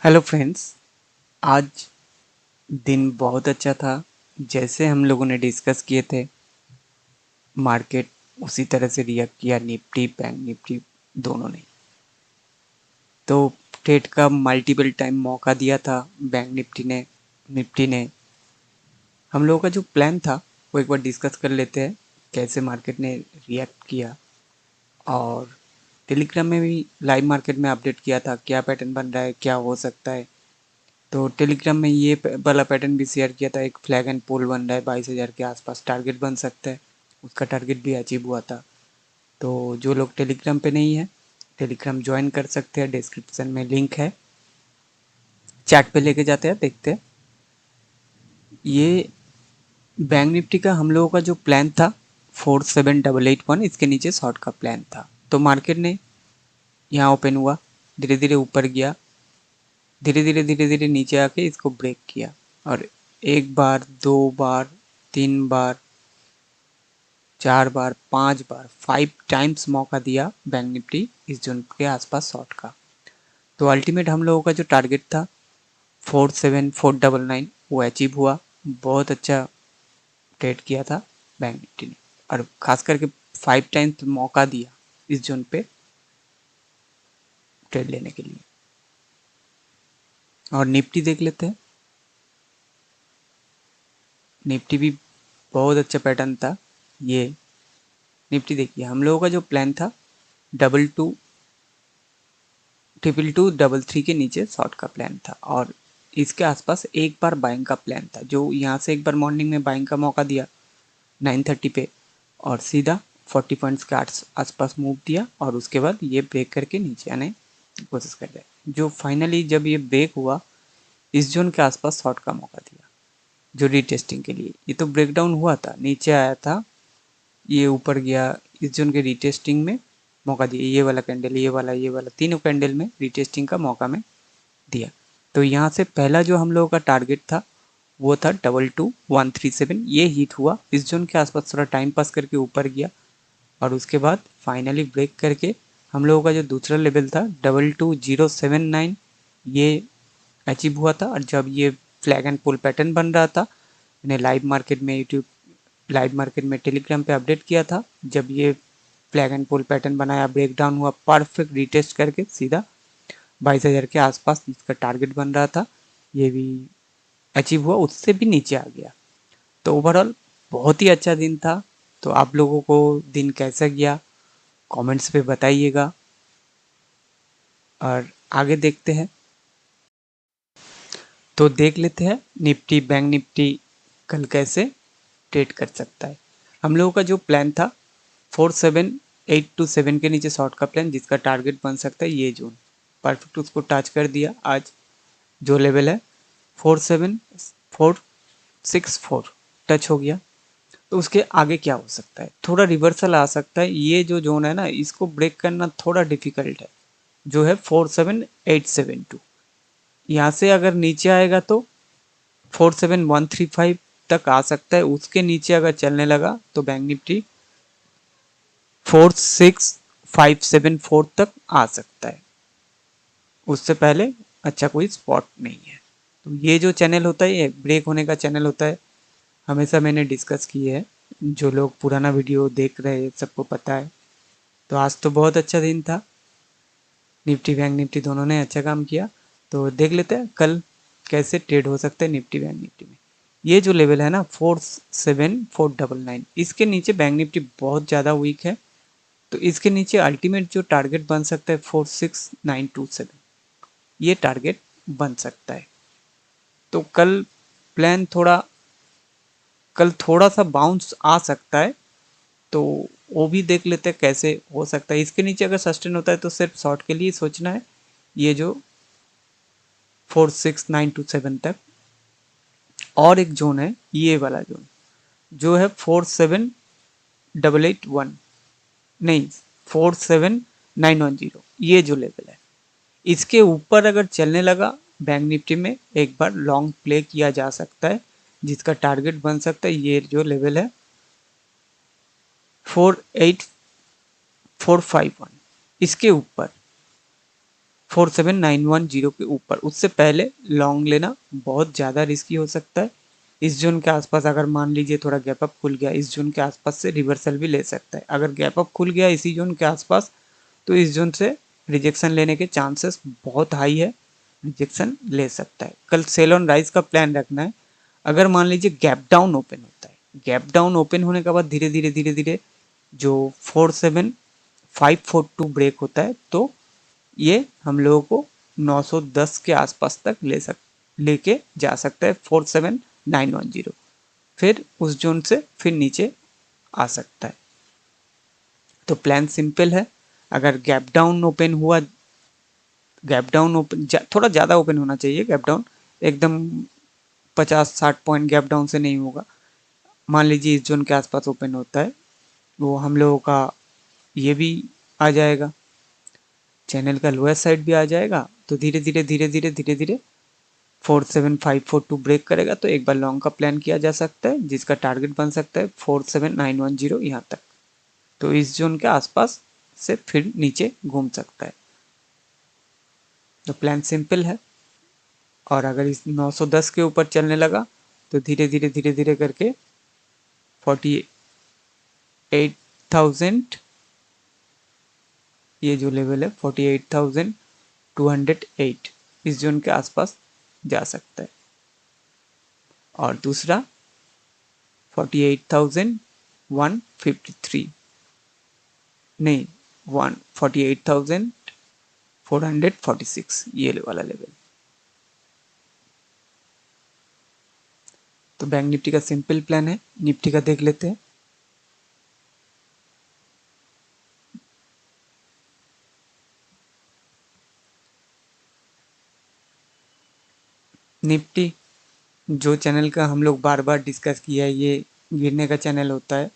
Hello friends. आज दिन बहुत अच्छा था। जैसे हम लोगों ने डिस्कस किए थे, मार्केट उसी तरह से रिएक्ट किया, निफ्टी बैंक निफ्टी दोनों ने। तो ट्रेड का मल्टीपल टाइम मौका दिया था बैंक निफ्टी ने। हम लोगों का जो प्लान था वो एक बार डिस्कस कर लेते हैं, कैसे मार्केट ने रिएक्ट किया। और टेलीग्राम में भी लाइव मार्केट में अपडेट किया था क्या पैटर्न बन रहा है, क्या हो सकता है। तो टेलीग्राम में ये वाला पैटर्न भी शेयर किया था, एक फ्लैग एंड पोल बन रहा है 22,000 के आसपास टारगेट बन सकता है। उसका टारगेट भी अचीव हुआ था। तो जो लोग टेलीग्राम पे नहीं है, टेलीग्राम ज्वाइन कर सकते हैं, डिस्क्रिप्शन में लिंक है। चैट पे लेके जाते हैं, देखते हैं। ये बैंक निफ्टी का हम लोगों का जो प्लान था 47881, इसके नीचे शॉर्ट का प्लान था। तो मार्केट ने यहाँ ओपन हुआ, धीरे धीरे ऊपर गया, धीरे धीरे नीचे आके इसको ब्रेक किया। और एक बार, दो बार, तीन बार, चार बार, पांच बार, 5 टाइम्स मौका दिया बैंक निफ्टी इस जोन के आसपास शॉर्ट का। तो अल्टीमेट हम लोगों का जो टारगेट था 47499 वो अचीव हुआ। बहुत अच्छा ट्रेड किया था बैंक निफ्टी ने, और खास करके 5 टाइम्स मौका दिया इस जोन पे ट्रेड लेने के लिए। और निफ्टी देख लेते हैं। निफ्टी भी बहुत अच्छा पैटर्न था। ये निफ्टी देखिए, हम लोगों का जो प्लान था 22 222 33 के नीचे शॉर्ट का प्लान था, और इसके आसपास एक बार बाइंग का प्लान था, जो यहाँ से एक बार मॉर्निंग में बाइंग का मौका दिया 9:30 पे, और सीधा 40 पॉइंट्स के आसपास मूव दिया, और उसके बाद ये ब्रेक करके नीचे आने की कोशिश कर रहे, जो फाइनली जब ये ब्रेक हुआ इस जोन के आसपास शॉर्ट का मौका दिया, जो रीटेस्टिंग के लिए। ये तो ब्रेकडाउन हुआ था, नीचे आया था, ये ऊपर गया, इस जोन के रीटेस्टिंग में मौका दिया। ये वाला कैंडल, ये वाला तीनों कैंडल में रीटेस्टिंग का मौका में दिया। तो यहाँ से पहला जो हम लोगों का टारगेट था वो था 22137, ये हिट हुआ, इस जोन के आसपास थोड़ा टाइम पास करके ऊपर गया, और उसके बाद फाइनली ब्रेक करके हम लोगों का जो दूसरा लेवल था 22079, ये अचीव हुआ था। और जब ये फ्लैग एंड पुल पैटर्न बन रहा था, मैंने लाइव मार्केट में यूट्यूब, लाइव मार्केट में टेलीग्राम पे अपडेट किया था, जब ये फ्लैग एंड पुल पैटर्न बनाया, ब्रेकडाउन हुआ, परफेक्ट रिटेस्ट करके सीधा 22,000 के आसपास इसका टारगेट बन रहा था, ये भी अचीव हुआ, उससे भी नीचे आ गया। तो ओवरऑल बहुत ही अच्छा दिन था। तो आप लोगों को दिन कैसा गया कमेंट्स पे बताइएगा, और आगे देखते हैं। तो देख लेते हैं निफ्टी बैंक निफ्टी कल कैसे ट्रेड कर सकता है। हम लोगों का जो प्लान था 47827 के नीचे शॉर्ट का प्लान, जिसका टारगेट बन सकता है ये जोन, परफेक्ट उसको टच कर दिया। आज जो लेवल है 47464 टच हो गया। तो उसके आगे क्या हो सकता है, थोड़ा रिवर्सल आ सकता है। ये जो जोन है ना, इसको ब्रेक करना थोड़ा डिफिकल्ट है, जो है 47872। यहाँ से अगर नीचे आएगा तो 47135 तक आ सकता है। उसके नीचे अगर चलने लगा तो बैंक निफ्टी 46574 तक आ सकता है। उससे पहले अच्छा कोई स्पॉट नहीं है। तो ये जो चैनल होता है ये ब्रेक होने का चैनल होता है, हमेशा मैंने डिस्कस की है। जो लोग पुराना वीडियो देख रहे हैं सबको पता है। तो आज तो बहुत अच्छा दिन था, निफ्टी बैंक निफ्टी दोनों ने अच्छा काम किया। तो देख लेते हैं कल कैसे ट्रेड हो सकता है निफ्टी बैंक निफ्टी में। ये जो लेवल है ना 47499, इसके नीचे बैंक निफ्टी बहुत ज़्यादा वीक है। तो इसके नीचे अल्टीमेट जो टारगेट बन सकता है 46927, ये टारगेट बन सकता है। तो कल थोड़ा सा बाउंस आ सकता है, तो वो भी देख लेते हैं कैसे हो सकता है। इसके नीचे अगर सस्टेन होता है तो सिर्फ शॉर्ट के लिए सोचना है, ये जो 46927 तक। और एक जोन है ये वाला जोन, जो है 47881, नहीं 47910, ये जो लेवल है, इसके ऊपर अगर चलने लगा बैंक निफ्टी में एक बार लॉन्ग प्ले किया जा सकता है, जिसका टारगेट बन सकता है ये जो लेवल है 48451। इसके ऊपर 47,910 के ऊपर, उससे पहले लॉन्ग लेना बहुत ज़्यादा रिस्की हो सकता है। इस जोन के आसपास अगर मान लीजिए थोड़ा गैप अप खुल गया, इस जोन के आसपास से रिवर्सल भी ले सकता है। अगर गैप अप खुल गया इसी जोन के आसपास, तो इस जोन से रिजेक्शन लेने के चांसेस बहुत हाई है, रिजेक्शन ले सकता है। कल सेल ऑन राइज का प्लान रखना है। अगर मान लीजिए गैप डाउन ओपन होता है, गैप डाउन ओपन होने के बाद धीरे धीरे जो 47,542 ब्रेक होता है, तो ये हम लोगों को 910 के आसपास तक लेके जा सकता है 47,910। फिर उस जोन से फिर नीचे आ सकता है। तो प्लान सिंपल है। अगर गैप डाउन ओपन हुआ, गैप डाउन ओपन थोड़ा ज़्यादा ओपन होना चाहिए, गैप डाउन एकदम 50-60 पॉइंट गैप डाउन से नहीं होगा। मान लीजिए इस जोन के आसपास ओपन होता है, वो हम लोगों का ये भी आ जाएगा, चैनल का लोअर साइड भी आ जाएगा। तो धीरे धीरे 47,542 ब्रेक करेगा, तो एक बार लॉन्ग का प्लान किया जा सकता है, जिसका टारगेट बन सकता है 47,910 यहाँ तक। तो इस जोन के आसपास से फिर नीचे घूम सकता है। तो प्लान सिंपल है। और अगर इस 910 के ऊपर चलने लगा, तो धीरे धीरे करके 48,000, ये जो लेवल है 48,208, इस जोन के आसपास जा सकता है। और दूसरा 48,153, नहीं 48,446, ये वाला लेवल। तो बैंक निफ्टी का सिंपल प्लान है। निफ्टी का देख लेते हैं। निफ्टी जो चैनल का हम लोग बार बार डिस्कस किया है, ये गिरने का चैनल होता है।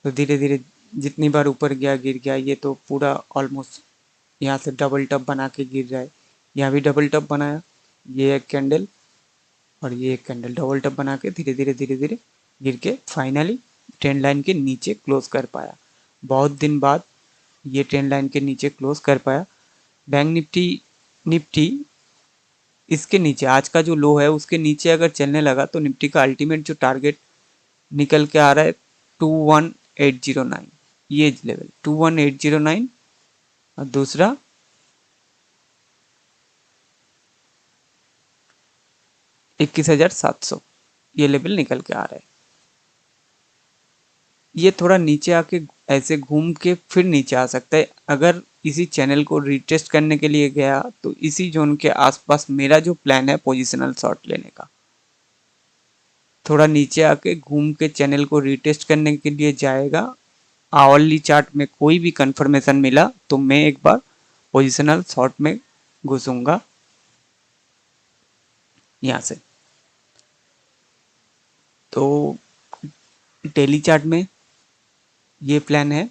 तो धीरे धीरे जितनी बार ऊपर गया गिर गया, ये तो पूरा ऑलमोस्ट यहाँ से डबल टॉप बना के गिर रहा है। यहाँ भी डबल टॉप बनाया, ये एक कैंडल और ये एक कैंडल, डबल टॉप बना के धीरे धीरे गिर के फाइनली ट्रेंड लाइन के नीचे क्लोज कर पाया। बहुत दिन बाद ये ट्रेंड लाइन के नीचे क्लोज कर पाया। बैंक निफ्टी इसके नीचे, आज का जो लो है उसके नीचे अगर चलने लगा, तो निफ्टी का अल्टीमेट जो टारगेट निकल के आ रहा है 21,809, ये लेवल 21,809, और दूसरा 21,700, ये लेवल निकल के आ रहा है। ये थोड़ा नीचे आके ऐसे घूम के फिर नीचे आ सकता है। अगर इसी चैनल को रिटेस्ट करने के लिए गया, तो इसी जोन के आसपास मेरा जो प्लान है पोजिशनल शॉर्ट लेने का। थोड़ा नीचे आके घूम के चैनल को रिटेस्ट करने के लिए जाएगा। आवरली चार्ट में कोई भी कंफर्मेशन मिला तो मैं एक बार पोजिशनल शॉर्ट में घुसूंगा यहाँ से। तो डेली चार्ट में ये प्लान है।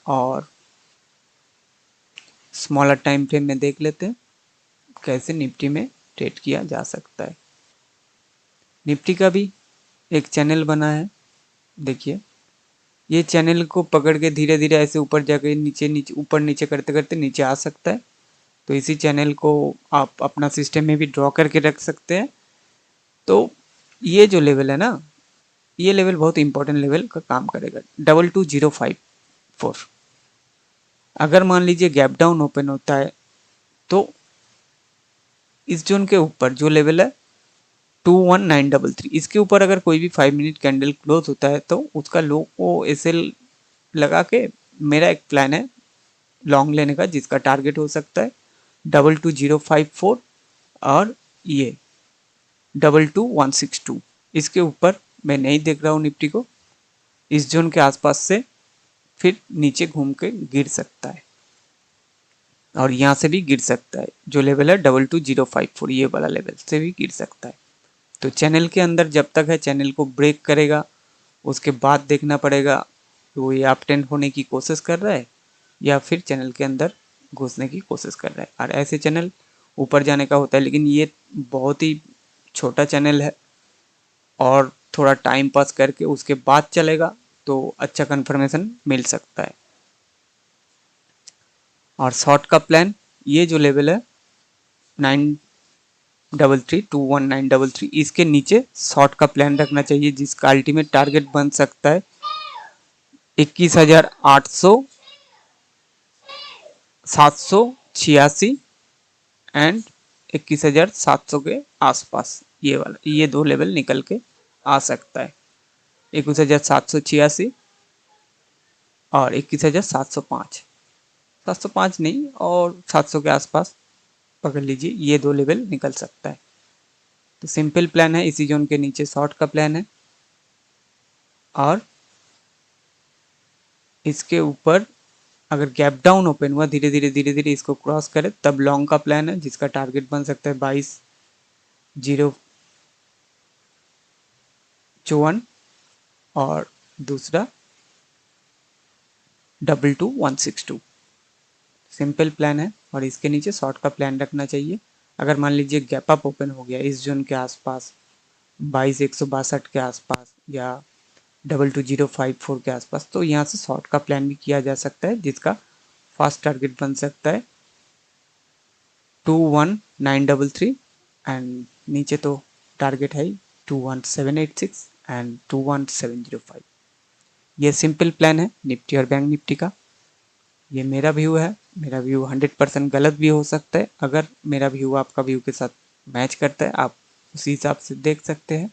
और स्मॉलर टाइम फ्रेम में देख लेते हैं कैसे निफ्टी में ट्रेड किया जा सकता है। निफ्टी का भी एक चैनल बना है, देखिए ये चैनल को पकड़ के धीरे धीरे ऐसे ऊपर जाके नीचे नीचे ऊपर नीचे करते करते नीचे आ सकता है। तो इसी चैनल को आप अपना सिस्टम में भी ड्रॉ करके रख सकते हैं। तो ये जो लेवल है ना, ये लेवल बहुत इंपॉर्टेंट लेवल का काम करेगा, 22,054। अगर मान लीजिए गैप डाउन ओपन होता है, तो इस जोन के ऊपर जो लेवल है 21,933, इसके ऊपर अगर कोई भी 5 मिनट कैंडल क्लोज होता है, तो उसका लो को एसएल लगा के मेरा एक प्लान है लॉन्ग लेने का, जिसका टारगेट हो सकता है 22,054 और ये 22,162। इसके ऊपर मैं नहीं देख रहा हूँ निफ्टी को। इस जोन के आसपास से फिर नीचे घूम के गिर सकता है, और यहाँ से भी गिर सकता है। जो लेवल है 22,054, ये वाला लेवल से भी गिर सकता है। तो चैनल के अंदर जब तक है, चैनल को ब्रेक करेगा, उसके बाद देखना पड़ेगा कि वो ये अप ट्रेंड होने की कोशिश कर रहा है या फिर चैनल के अंदर घुसने की कोशिश कर रहा है। और ऐसे चैनल ऊपर जाने का होता है, लेकिन ये बहुत ही छोटा चैनल है और थोड़ा टाइम पास करके उसके बाद चलेगा तो अच्छा कंफर्मेशन मिल सकता है। और शॉर्ट का प्लान, ये जो लेवल है 21,933 इसके नीचे शॉर्ट का प्लान रखना चाहिए, जिसका अल्टीमेट टारगेट बन सकता है 21,800, 786 एंड 21,700 के आसपास। ये वाला, ये दो लेवल निकल के आ सकता है, 21,786 और 21,705। 705 नहीं, और 700 के आसपास पकड़ लीजिए, ये दो लेवल निकल सकता है। तो सिंपल प्लान है, इसी जोन के नीचे शॉर्ट का प्लान है, और इसके ऊपर अगर गैप डाउन ओपन हुआ, धीरे धीरे इसको क्रॉस करे, तब लॉन्ग का प्लान है, जिसका टारगेट बन सकता है 22,054 और दूसरा 22,162। सिंपल प्लान है, और इसके नीचे शॉर्ट का प्लान रखना चाहिए। अगर मान लीजिए गैप अप ओपन हो गया इस जोन के आसपास 22,162 के आसपास या 22,054 के आसपास, तो यहाँ से शॉर्ट का प्लान भी किया जा सकता है, जिसका फास्ट टारगेट बन सकता है 21,933 एंड नीचे तो टारगेट है 21,786 एंड 21,705। ये सिंपल प्लान है निफ्टी और बैंक निफ्टी का। ये मेरा व्यू है, मेरा व्यू 100% गलत भी हो सकता है। अगर मेरा व्यू आपका व्यू के साथ मैच करता है, आप उसी हिसाब से देख सकते हैं।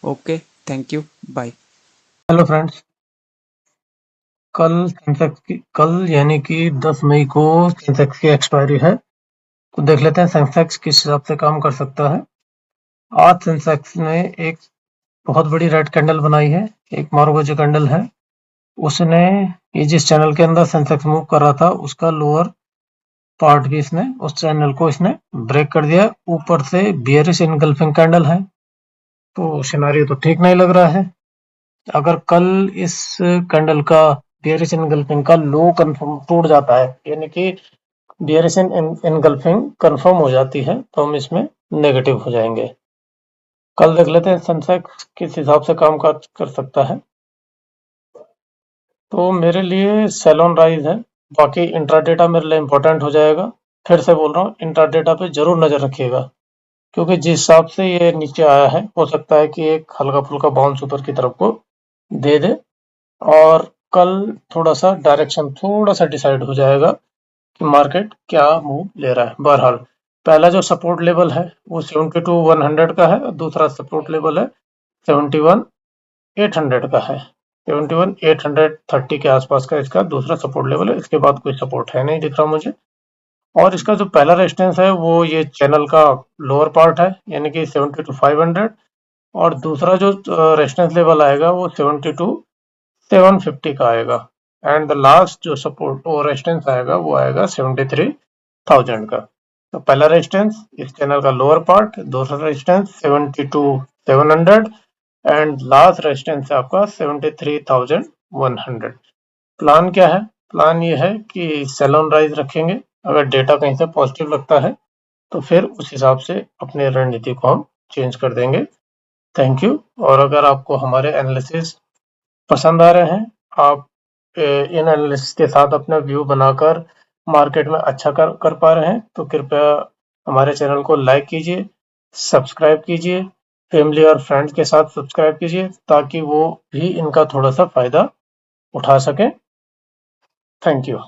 Okay, thank you, bye. Hello friends, कल यानी कि 10 मई को सेंसेक्स की एक्सपायरी है, तो देख लेते हैं सेंसेक्स किस हिसाब से काम कर सकता है। आज सेंसेक्स ने एक बहुत बड़ी रेड कैंडल बनाई है, एक मारुगुजी कैंडल है। उसने ये जिस चैनल के अंदर सेंसेक्स मूव कर रहा था, उसका लोअर पार्ट भी इसने, उस चैनल को इसने ब्रेक कर दिया। ऊपर से बियरिश इनगल्फिंग कैंडल है, तो सिनेरियो तो ठीक नहीं लग रहा है। अगर कल इस कैंडल का बियरिश इनगल्फिंग का लो कंफर्म टूट जाता है, यानी कि बियरिश इनगल्फिंग कंफर्म हो जाती है, तो हम इसमें नेगेटिव हो जाएंगे। कल देख लेते हैं सेंसेक्स किस हिसाब से काम कर सकता है। तो मेरे लिए सेल ऑन राइज है, बाकी इंट्राडेटा मेरे लिए इंपॉर्टेंट हो जाएगा। फिर से बोल रहा हूँ, इंट्राडेटा पे जरूर नजर रखिएगा, क्योंकि जिस हिसाब से ये नीचे आया है, हो सकता है कि एक हल्का फुल्का बाउंस ऊपर की तरफ को दे दे, और कल थोड़ा सा डायरेक्शन थोड़ा सा डिसाइड हो जाएगा कि मार्केट क्या मूव ले रहा है। बहरहाल पहला जो सपोर्ट लेवल है वो 72,100 का है, और दूसरा सपोर्ट लेवल है 71,800 का है। 71,830 के आसपास का इसका दूसरा सपोर्ट लेवल है। इसके बाद कोई सपोर्ट है नहीं दिख रहा मुझे। और इसका जो पहला रेजिस्टेंस है वो ये चैनल का लोअर पार्ट है, यानी कि 72,500, और दूसरा जो रेजिस्टेंस लेवल आएगा वो 72,750 का आएगा, एंड द लास्ट जो सपोर्ट और रेजिस्टेंस आएगा वो आएगा 73,000 का। तो पहला रेजिस्टेंस इस चैनल का लोअर पार्ट, दूसरा रेजिस्टेंस 72,700, एंड लास्ट रेजिस्टेंस है आपका 73,100। प्लान क्या है? प्लान ये है कि सेल ऑन राइज रखेंगे। अगर डेटा कहीं से पॉजिटिव लगता है तो फिर उस हिसाब से अपने रणनीति को हम चेंज कर देंगे। Thank you. और अगर आपको हमारे एनालिसिस पसंद आ रहे हैं, आप इन एनालिसिस के साथ अपना व्यू बनाकर मार्केट में अच्छा कर पा रहे हैं, तो कृपया हमारे चैनल को लाइक कीजिए, सब्सक्राइब कीजिए, फैमिली और फ्रेंड्स के साथ सब्सक्राइब कीजिए, ताकि वो भी इनका थोड़ा सा फायदा उठा सकें। Thank you.